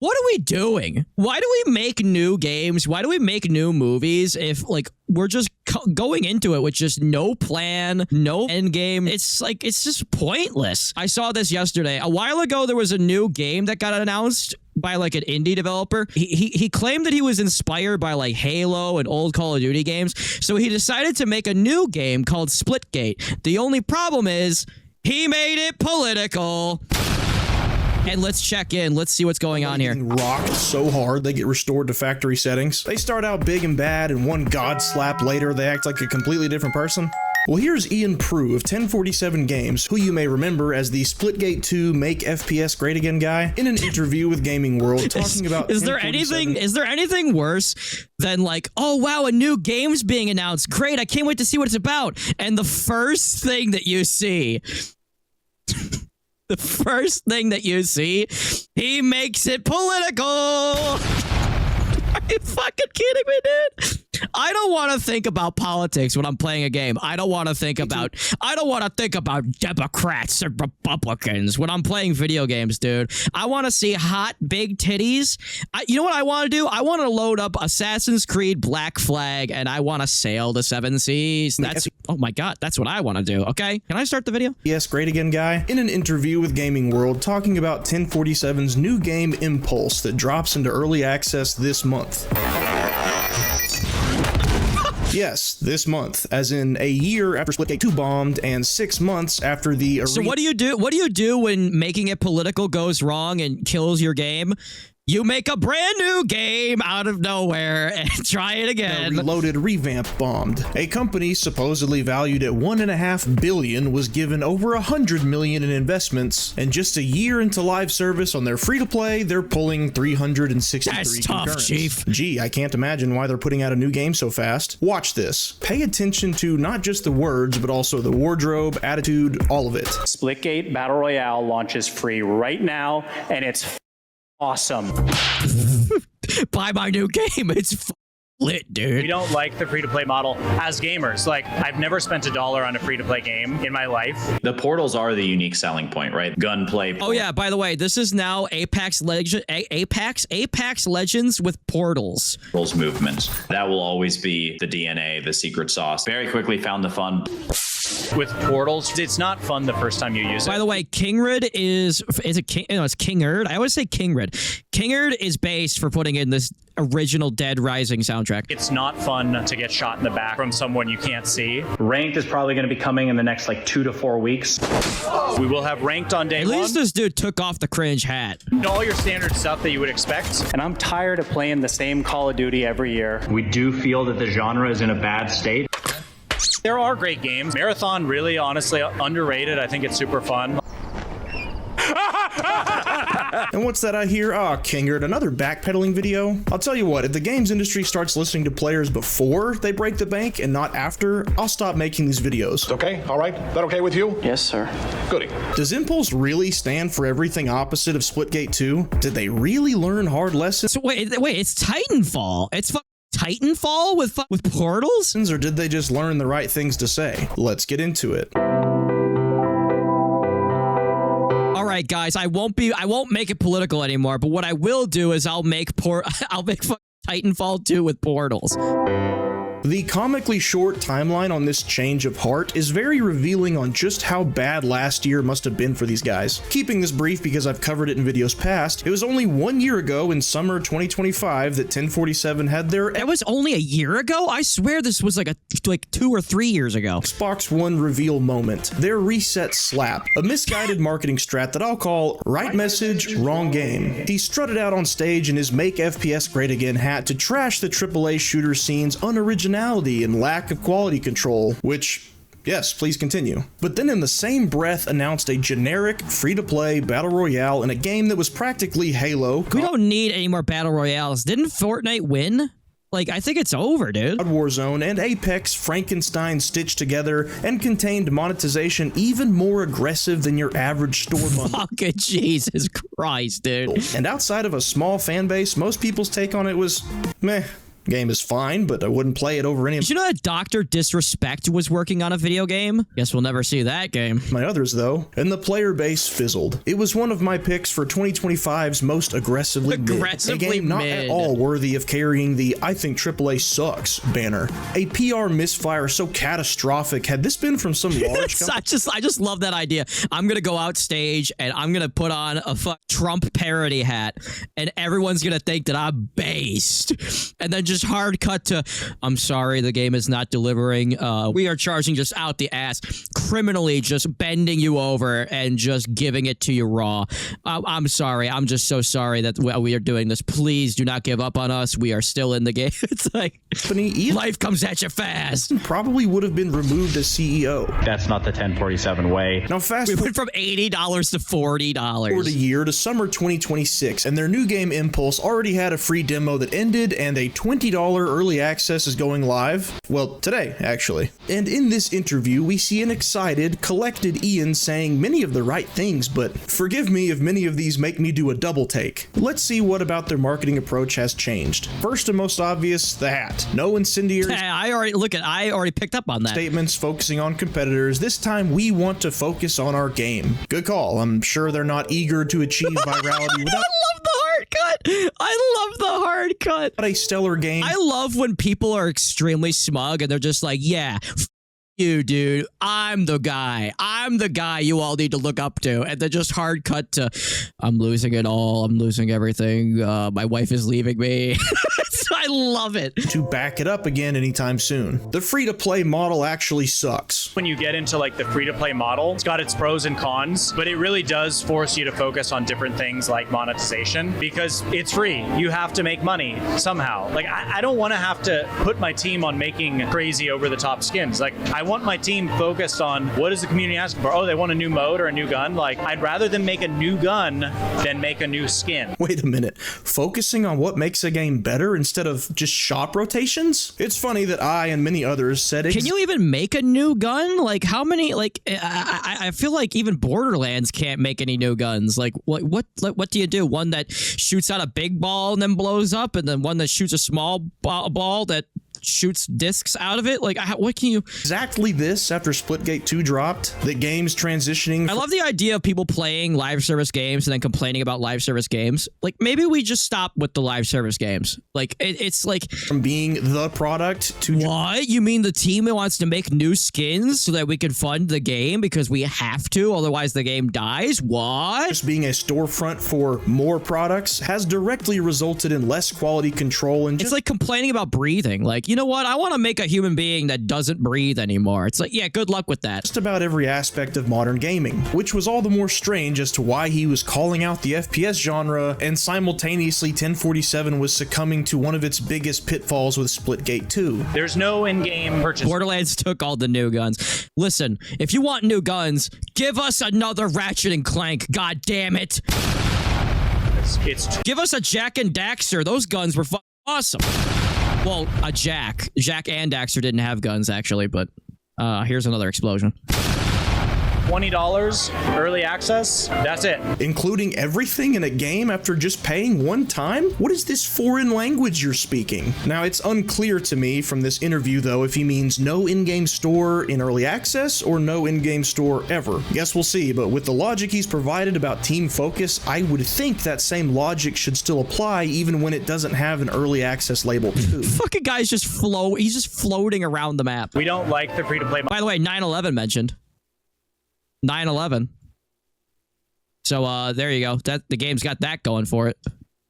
What are we doing? Why do we make new games? Why do we make new movies if, like, we're just going into it with just no plan, no end game? It's like, it's just pointless. I saw this yesterday. A while ago, there was a new game that got announced by like an indie developer. He claimed that he was inspired by like Halo and old Call of Duty games. So he decided to make a new game called Splitgate. The only problem is he made it political. And let's check in. Let's see what's going on here. Rocked so hard they get restored to factory settings. They start out big and bad, and one god slap later, they act like a completely different person. Well, here's Ian Prue of 1047 Games, who you may remember as the Splitgate 2 Make FPS Great Again guy, in an interview with Gaming World talking about. Is there anything worse than like, oh wow, a new game's being announced? Great, I can't wait to see what it's about. And the first thing that you see. The first thing that you see, he makes it political. Are you fucking kidding me, dude? I don't want to think about politics when I'm playing a game. I don't want to think about Democrats and Republicans when I'm playing video games, dude. I want to see hot, big titties. You know what I want to do? I want to load up Assassin's Creed Black Flag and I want to sail the 7 seas. Oh my God, that's what I want to do. Okay, can I start the video? Yes, Great Again guy, in an interview with Gaming World talking about 1047's new game Impulse that drops into early access this month. Yes, this month, as in a year after Splitgate 2 bombed and 6 months after the. So what do you do? What do you do when making it political goes wrong and kills your game? You make a brand new game out of nowhere and try it again. Reloaded revamp bombed. A company supposedly valued at $1.5 billion was given over $100 million in investments, and just a year into live service on their free-to-play, they're pulling 363 That's tough, Chief. Gee, I can't imagine why they're putting out a new game so fast. Watch this. Pay attention to not just the words, but also the wardrobe, attitude, all of it. Splitgate Battle Royale launches free right now, and it's awesome. Buy my new game. It's lit, dude. We don't like the free-to-play model as gamers. Like, I've never spent $1 on a free-to-play game in my life. The portals are the unique selling point, right? Gunplay. Oh yeah, by the way, this is now Apex Legends with portals. Portals movement. That will always be the DNA, the secret sauce. Very quickly found the fun. With portals, it's not fun the first time you use it. By the way, Kingrid is it King? No, it's Kingard. I always say Kingrid. Kingard is based for putting in this original Dead Rising soundtrack. It's not fun to get shot in the back from someone you can't see. Ranked is probably going to be coming in the next like 2 to 4 weeks. We will have ranked on day 1. At least this dude took off the cringe hat. All your standard stuff that you would expect. And I'm tired of playing the same Call of Duty every year. We do feel that the genre is in a bad state. There are great games. Marathon, really, honestly, underrated. I think it's super fun. And what's that I hear? Kingard, another backpedaling video? I'll tell you what, if the games industry starts listening to players before they break the bank and not after, I'll stop making these videos. Okay, all right. That okay with you? Yes, sir. Goody. Does Impulse really stand for everything opposite of Splitgate 2? Did they really learn hard lessons? So wait, it's Titanfall. It's Titanfall with portals? Or did they just learn the right things to say? Let's get into it. All right, guys, I won't make it political anymore, but what I will do is I'll make Titanfall 2 with portals. The comically short timeline on this change of heart is very revealing on just how bad last year must have been for these guys. Keeping this brief because I've covered it in videos past, it was only 1 year ago in summer 2025 that 1047 had their— That was only a year ago? I swear this was like 2 or 3 years ago. Xbox One reveal moment, their reset slap, a misguided marketing strat that I'll call right message, wrong game. He strutted out on stage in his Make FPS Great Again hat to trash the AAA shooter scene's unoriginality and lack of quality control, which, yes, please continue. But then in the same breath announced a generic, free-to-play battle royale in a game that was practically Halo. We don't need any more battle royales. Didn't Fortnite win? Like, I think it's over, dude. Warzone and Apex Frankenstein stitched together and contained monetization even more aggressive than your average store bundle. Fucking Jesus Christ, dude. And outside of a small fan base, most people's take on it was, meh. Game is fine, but I wouldn't play it over any Did you know that Dr. Disrespect was working on a video game? Guess we'll never see that game. of my others, though, and the player base fizzled. It was one of my picks for 2025's most aggressively mid. A game not at all worthy of carrying the I think AAA sucks banner. A PR misfire so catastrophic. Had this been from some large company? I just love that idea. I'm gonna go out stage and I'm gonna put on a Trump parody hat, and everyone's gonna think that I'm based. And then just hard cut to, I'm sorry, the game is not delivering. We are charging just out the ass, criminally just bending you over and just giving it to you raw. I'm sorry. I'm just so sorry that we are doing this. Please do not give up on us. We are still in the game. It's like life comes at you fast. Probably would have been removed as CEO. That's not the 1047 way. Now fast We went from $80 to $40. forward a year to summer 2026, and their new game Impulse already had a free demo that ended, and a $20 early access is going live. Well, today, actually. And in this interview, we see an excited, collected Ian saying many of the right things, but forgive me if many of these make me do a double take. Let's see what about their marketing approach has changed. First and most obvious, the hat. No incendiary I already picked up on that. statements focusing on competitors. This time we want to focus on our game. Good call. I'm sure they're not eager to achieve virality without I love the hard cut. I love the hard cut. a stellar game. I love when people are extremely smug and they're just like, yeah, you, dude. I'm the guy. I'm the guy you all need to look up to. And then just hard cut to, I'm losing it all. I'm losing everything. My wife is leaving me. I love it. To back it up again anytime soon. The free-to-play model actually sucks. When you get into like the free-to-play model, it's got its pros and cons, but it really does force you to focus on different things like monetization because it's free. You have to make money somehow. Like I don't want to have to put my team on making crazy over-the-top skins. Like I want my team focused on what is the community asking for? Oh, they want a new mode or a new gun? Like I'd rather them make a new gun than make a new skin. Wait a minute. Focusing on what makes a game better instead of just shop rotations? It's funny that I and many others said Can you even make a new gun? Like how many, like I feel like even Borderlands can't make any new guns. Like what do you do? One that shoots out a big ball and then blows up, and then one that shoots a small ball that shoots discs out of it? Like what can you exactly this after Splitgate 2 dropped? The game's transitioning. I love the idea of people playing live service games and then complaining about live service games. Like maybe we just stop with the live service games. Like it's like from being the product to what? You mean the team wants to make new skins so that we can fund the game because we have to, otherwise the game dies? What? just being a storefront for more products has directly resulted in less quality control and It's like complaining about breathing. Like, you know what? I want to make a human being that doesn't breathe anymore. It's like, yeah, good luck with that. just about every aspect of modern gaming, which was all the more strange as to why he was calling out the FPS genre and simultaneously 1047 was succumbing to one of its biggest pitfalls with Splitgate 2. There's no in-game purchase. Borderlands took all the new guns. Listen, if you want new guns, give us another Ratchet and Clank. God damn it. Give us a Jack and Daxter. Those guns were awesome. Well, a Jack and Daxter didn't have guns actually, but here's another explosion. $20 early access. That's it. Including everything in a game after just paying one time? What is this foreign language you're speaking? Now, it's unclear to me from this interview, though, if he means no in-game store in early access or no in-game store ever. Guess we'll see, but with the logic he's provided about team focus, I would think that same logic should still apply even when it doesn't have an early access label, too. Fucking guy's just he's just floating around the map. We don't like the free-to-play. By the way, 9/11 mentioned. 9/11. So there you go. The game's got that going for it.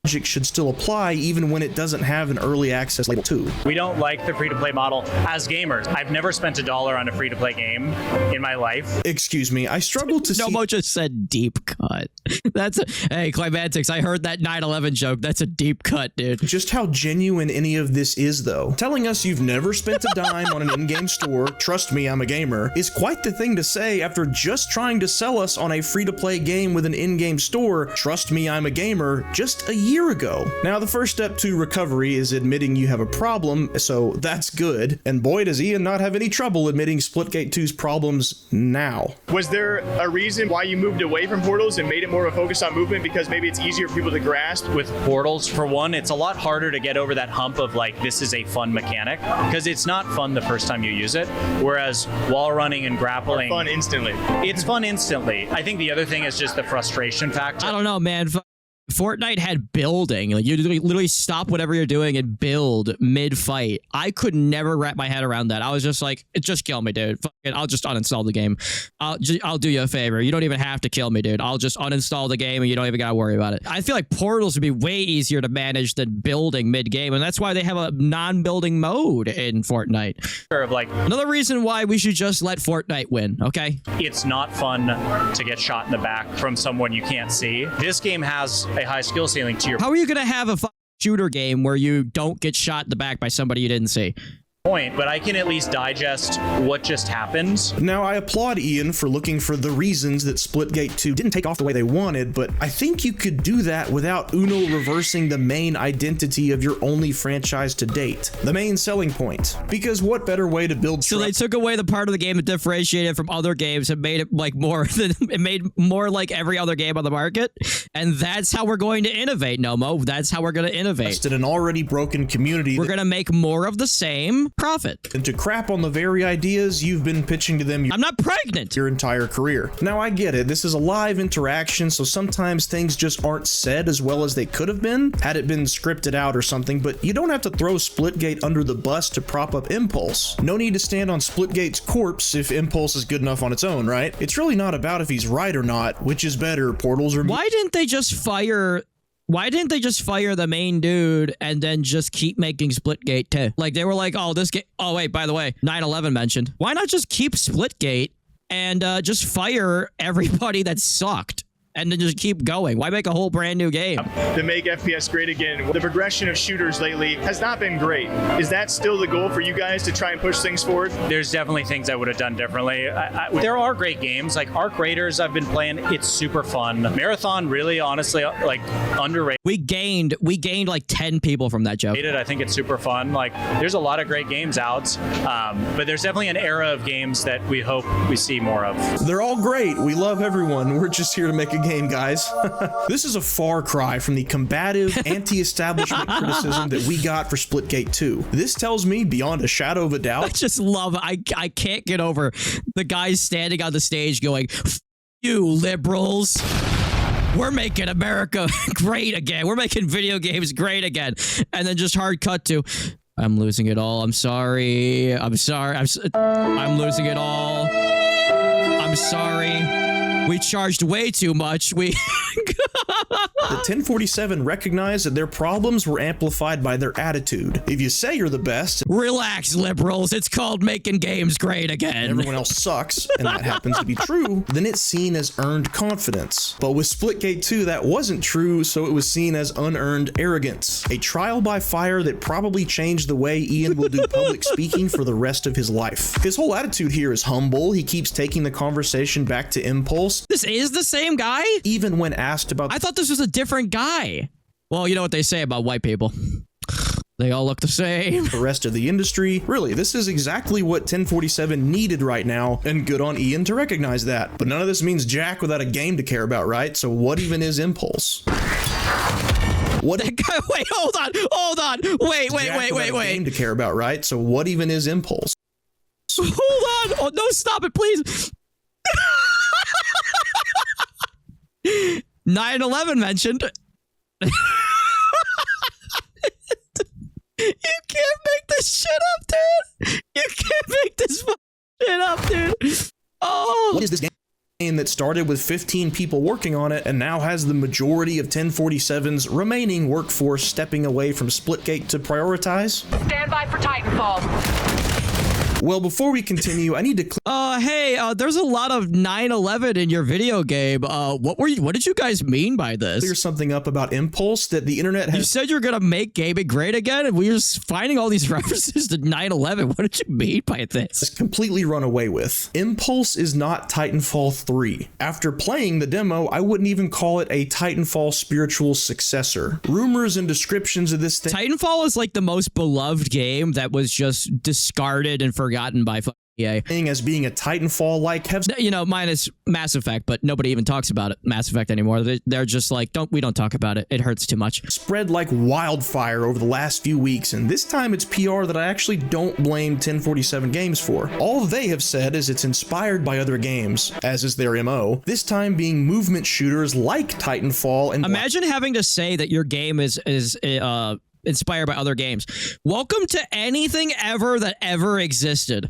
Logic should still apply even when it doesn't have an early access label too. We don't like the free-to-play model as gamers. I've never spent $1 on a free-to-play game in my life. Excuse me, I struggle to see. Nomo just said deep cut. Hey, Claymantics, I heard that 9/11 joke. That's a deep cut, dude. Just how genuine any of this is, though. Telling us you've never spent a dime on an in-game store, trust me, I'm a gamer, is quite the thing to say after just trying to sell us on a free-to-play game with an in-game store, trust me, I'm a gamer, just a year year ago. Now, the first step to recovery is admitting you have a problem, so that's good. And boy, does Ian not have any trouble admitting Splitgate 2's problems now. Was there a reason why you moved away from portals and made it more of a focus on movement, because maybe it's easier for people to grasp? With portals, for one, it's a lot harder to get over that hump of like, this is a fun mechanic, because it's not fun the first time you use it. Whereas wall running and grappling, Fun instantly. it's fun instantly. I think the other thing is just the frustration factor. I don't know, man. Fortnite had building. Like, you literally stop whatever you're doing and build mid-fight. I could never wrap my head around that. I was just like, just kill me, dude. Fuck it. I'll just uninstall the game. I'll do you a favor. You don't even have to kill me, dude. I'll just uninstall the game and you don't even gotta worry about it. I feel like portals would be way easier to manage than building mid-game, and that's why they have a non-building mode in Fortnite. Of like, Another reason why we should just let Fortnite win, okay? it's not fun to get shot in the back from someone you can't see. This game has a high skill ceiling to your How are you gonna have a shooter game where you don't get shot in the back by somebody you didn't see? point, but I can at least digest what just happened. Now, I applaud Ian for looking for the reasons that Splitgate 2 didn't take off the way they wanted, but I think you could do that without Uno reversing the main identity of your only franchise to date, the main selling point. Because what better way to build So they took away the part of the game that differentiated from other games and made it like more than it made more like every other game on the market, and that's how we're going to innovate, Nomo. That's how we're going to innovate. in an already broken community. We're going to make more of the same profit. And to crap on the very ideas you've been pitching to them I'm not pregnant. your entire career. Now, I get it. This is a live interaction, so sometimes things just aren't said as well as they could have been had it been scripted out or something, but you don't have to throw Splitgate under the bus to prop up Impulse. No need to stand on Splitgate's corpse if Impulse is good enough on its own, right? It's really not about if he's right or not, which is better, Portals or... Why didn't they just fire the main dude and then just keep making Splitgate 2? Like, they were like, oh, this game... Oh, wait, by the way, 9/11 mentioned. Why not just keep Splitgate and just fire everybody that sucked? And then just keep going. Why make a whole brand new game? To make FPS great again. The progression of shooters lately has not been great. Is that still the goal for you guys, to try and push things forward? There's definitely things I would have done differently. There are great games like Arc Raiders. I've been playing. It's super fun. Marathon, really, honestly, like underrated. We gained like 10 people from that joke. I think it's super fun. Like, there's a lot of great games out, but there's definitely an era of games that we hope we see more of. They're all great. We love everyone. We're just here to make a game, guys. This is a far cry from the combative, anti-establishment criticism that we got for Splitgate 2. This tells me, beyond a shadow of a I doubt, just love I can't get over the guys standing on the stage going, "F you liberals. We're making America great again. We're making video games great again." And then just hard cut to, I'm losing it all. I'm sorry. I'm losing it all. I'm sorry. We charged way too much. The 1047 recognized that their problems were amplified by their attitude. If you say you're the best, Relax, liberals. It's called making games great again. everyone else sucks, and that happens to be true, then it's seen as earned confidence. But with Splitgate 2, that wasn't true, so it was seen as unearned arrogance. A trial by fire that probably changed the way Ian will do public speaking for the rest of his life. His whole attitude here is humble. He keeps taking the conversation back to Impulse. This is the same guy? Even when asked about I thought this was a different guy. Well, you know what they say about white people. They all look the same. the rest of the industry. Really, this is exactly what 1047 needed right now, and good on Ian to recognize that. But none of this means jack without a game to care about, right? So what even is Impulse? What That guy, wait, hold on. Wait. game to care about, right? So what even is Impulse? Hold on. Oh, no, stop it, please. 9/11 mentioned. You can't make this shit up, dude. You can't make this shit up, dude. Oh. What is this game that started with 15 people working on it and now has the majority of 1047's remaining workforce stepping away from Splitgate to prioritize? Stand by for Titanfall. Well, before we continue, I need to Hey, there's a lot of 9/11 in your video game. What did you guys mean by this? clear something up about Impulse that the internet You has said you're gonna make gaming great again, and we're just finding all these references to 9/11. What did you mean by this? completely run away with. Impulse is not Titanfall 3. After playing the demo, I wouldn't even call it a Titanfall spiritual successor. Rumors and descriptions of this thing Titanfall is like the most beloved game that was just discarded and forgotten by EA. as being a Titanfall-like have You know, minus Mass Effect, but nobody even talks about it, Mass Effect anymore. They're just like, we don't talk about it. It hurts too much. spread like wildfire over the last few weeks, and this time it's PR that I actually don't blame 1047 Games for. All they have said is it's inspired by other games, as is their MO, this time being movement shooters like Titanfall and Imagine having to say that your game is inspired by other games. Welcome to anything ever that ever existed.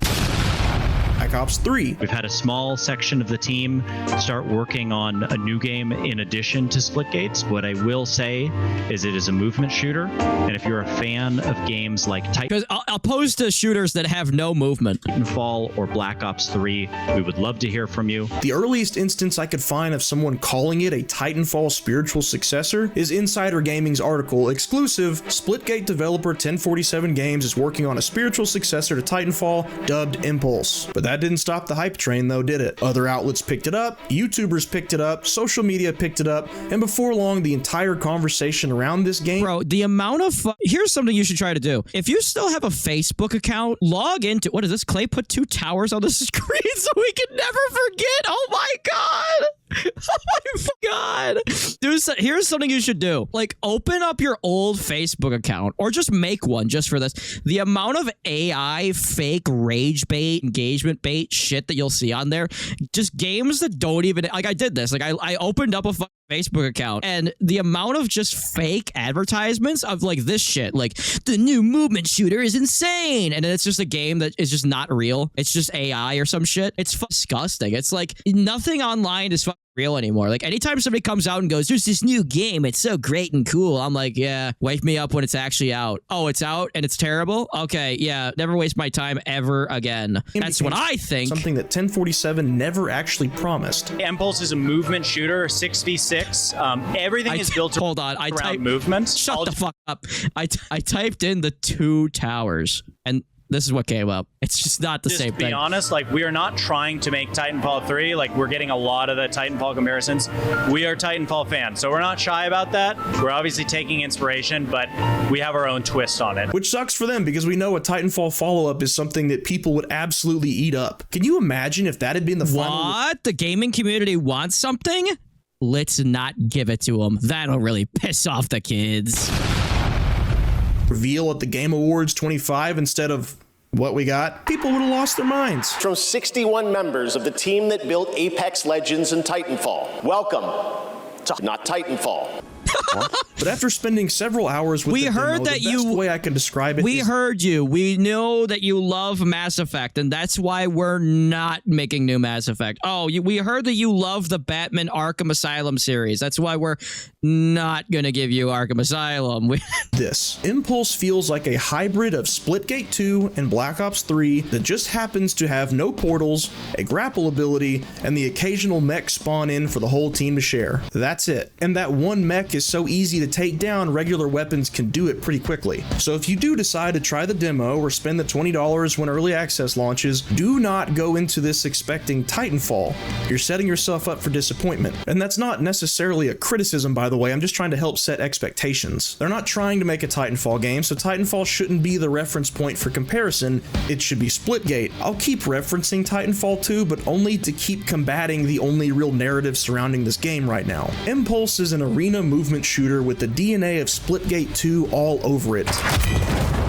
Black Ops 3. We've had a small section of the team start working on a new game in addition to Splitgate. What I will say is it is a movement shooter, and if you're a fan of games like Because opposed to shooters that have no movement. Titanfall or Black Ops 3, we would love to hear from you. The earliest instance I could find of someone calling it a Titanfall spiritual successor is Insider Gaming's article, exclusive, Splitgate developer 1047 Games is working on a spiritual successor to Titanfall, dubbed Impulse. But that didn't stop the hype train though, did it? Other outlets picked it up, YouTubers picked it up, social media picked it up, and before long, the entire conversation around this game... Bro, the amount of... Here's something you should try to do. If you still have a Facebook account, log into... What is this? Clay put 2 towers on the screen so we can never forget. Oh my God. Oh my God. Dude, here's something you should do. Like, open up your old Facebook account or just make one just for this. The amount of AI, fake rage bait, engagement bait shit that you'll see on there. Just games that don't even... Like, I did this. Like, I opened up a Facebook account and the amount of just fake advertisements of like this shit, like the new movement shooter is insane. And then it's just a game that is just not real. It's just AI or some shit. It's disgusting. It's like nothing online is real anymore. Like anytime somebody comes out and goes, there's this new game, it's so great and cool, I'm like, yeah, wake me up when it's actually out. Oh, it's out and it's terrible? Okay, yeah, never waste my time ever again. That's what I think. Something that 1047 never actually promised. Impulse is a movement shooter, 6v6. Everything is built hold on, around movement. Shut the fuck up. I typed in the 2 towers and this is what came up. It's just not the same thing. To be honest, like we are not trying to make Titanfall 3. Like we're getting a lot of the Titanfall comparisons. We are Titanfall fans, so we're not shy about that. We're obviously taking inspiration, but we have our own twist on it. Which sucks for them because we know a Titanfall follow-up is something that people would absolutely eat up. Can you imagine if that had been the final... What? The gaming community wants something? Let's not give it to them. That'll really piss off the kids. reveal at the Game Awards 25 instead of what we got, people would have lost their minds. From 61 members of the team that built Apex Legends and Titanfall. Welcome to Not Titanfall. But after spending several hours with the demo, the best way I can describe it we heard you. We know that you love Mass Effect, and that's why we're not making new Mass Effect. Oh, we heard that you love the Batman Arkham Asylum series. That's why we're not going to give you Arkham Asylum. This Impulse feels like a hybrid of Splitgate 2 and Black Ops 3 that just happens to have no portals, a grapple ability, and the occasional mech spawn in for the whole team to share. That's it. And that one mech is so easy to take down, regular weapons can do it pretty quickly. So if you do decide to try the demo or spend the $20 when early access launches, do not go into this expecting Titanfall. You're setting yourself up for disappointment. And that's not necessarily a criticism, by the way. I'm just trying to help set expectations. They're not trying to make a Titanfall game, so Titanfall shouldn't be the reference point for comparison. It should be Splitgate. I'll keep referencing Titanfall 2, but only to keep combating the only real narrative surrounding this game right now. Impulse is an arena movement shooter with the DNA of Splitgate 2 all over it.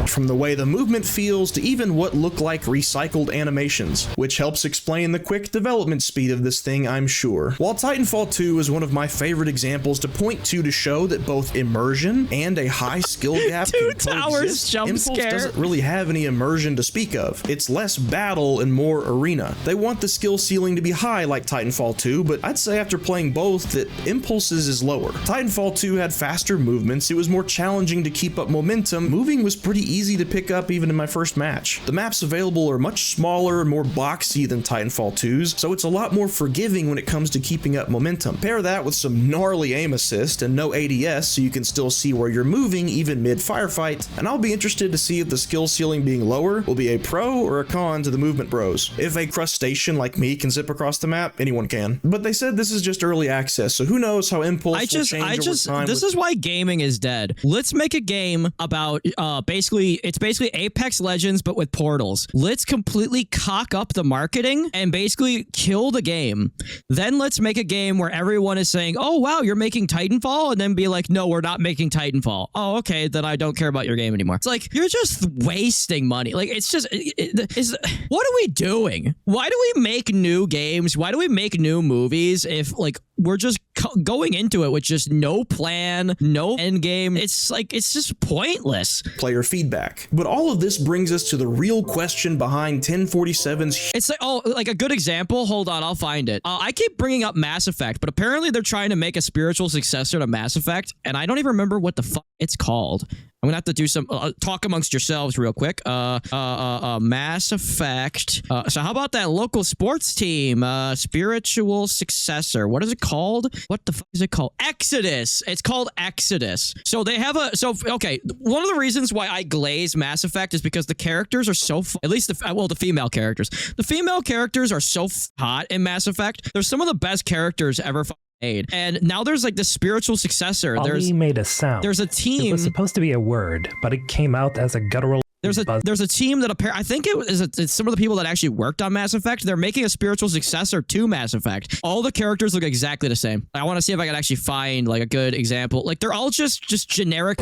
From the way the movement feels to even what look like recycled animations, which helps explain the quick development speed of this thing, I'm sure. While Titanfall 2 is one of my favorite examples to point to show that both immersion and a high skill gap Two can towers coexist, jump Impulse scare. doesn't really have any immersion to speak of. It's less battle and more arena. They want the skill ceiling to be high like Titanfall 2, but I'd say after playing both that Impulse's is lower. Titanfall 2 had faster movements, it was more challenging to keep up momentum, moving was pretty easy easy to pick up even in my first match. The maps available are much smaller and more boxy than Titanfall 2's, so it's a lot more forgiving when it comes to keeping up momentum. Pair that with some gnarly aim assist and no ADS so you can still see where you're moving even mid-firefight, and I'll be interested to see if the skill ceiling being lower will be a pro or a con to the movement bros. If a crustacean like me can zip across the map, anyone can. But they said this is just early access, so who knows how Impulse will change over time. This is why gaming is dead. Let's make a game about basically Apex Legends but with portals. Let's completely cock up the marketing and basically kill the game. Then let's make a game where everyone is saying, oh wow, you're making Titanfall, and then be like, no, we're not making Titanfall. Oh, okay, then I don't care about your game anymore. It's like, you're just wasting money. Like, it's just, what are we doing? Why do we make new games? Why do we make new movies if like we're just going into it with just no plan, no end game? It's like, it's just pointless. Player feedback. But all of this brings us to the real question behind 1047's. It's like, oh, like a good example. Hold on, I'll find it. I keep bringing up Mass Effect, but apparently they're trying to make a spiritual successor to Mass Effect, and I don't even remember what the fuck it's called. I'm gonna have to do some talk amongst yourselves real quick. Mass Effect. So how about that local sports team? Spiritual successor. What is it called? What the fuck is it called? Exodus. It's called Exodus. So they have a. So okay, one of the reasons why I glaze Mass Effect is because the characters are so. At least the female characters. The female characters are so hot in Mass Effect. They're some of the best characters ever made. And now there's like the spiritual successor. Ollie made a sound. There's a team. It was supposed to be a word, but it came out as a guttural. There's a team that I think it's some of the people that actually worked on Mass Effect. They're making a spiritual successor to Mass Effect. All the characters look exactly the same. I want to see if I can actually find like a good example. Like they're all just generic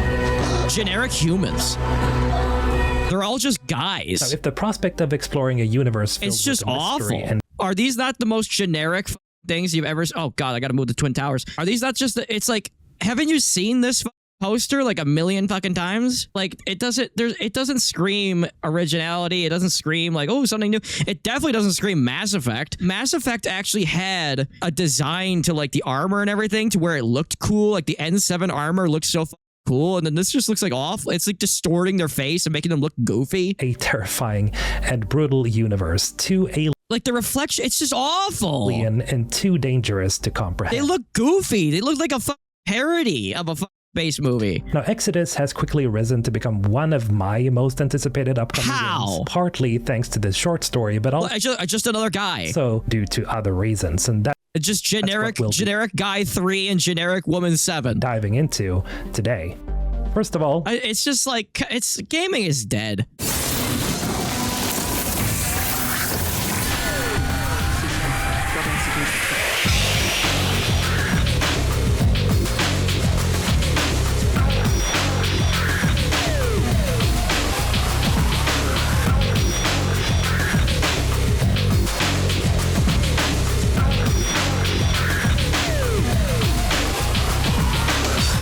humans. They're all just guys. Now, if the prospect of exploring a universe filled it's just with awful. And are these not the most generic things you've ever? Oh god, I gotta move the Twin Towers. Are these not just? It's like, haven't you seen this poster like a million fucking times? Like it doesn't scream originality. It doesn't scream like, oh, something new. It definitely doesn't scream Mass Effect. Mass Effect actually had a design to like the armor and everything to where it looked cool. Like the N7 armor looked so cool, and then this just looks like awful. It's like distorting their face and making them look goofy. A terrifying and brutal universe. Too alien. Like the reflection, it's just awful. And too dangerous to comprehend. They look goofy. They look like a parody of a space movie. Now, Exodus has quickly risen to become one of my most anticipated upcoming games. Partly thanks to this short story, but also just another guy. So due to other reasons, and that just generic guy 3 and generic woman 7. Diving into today. First of all, it's just like gaming is dead.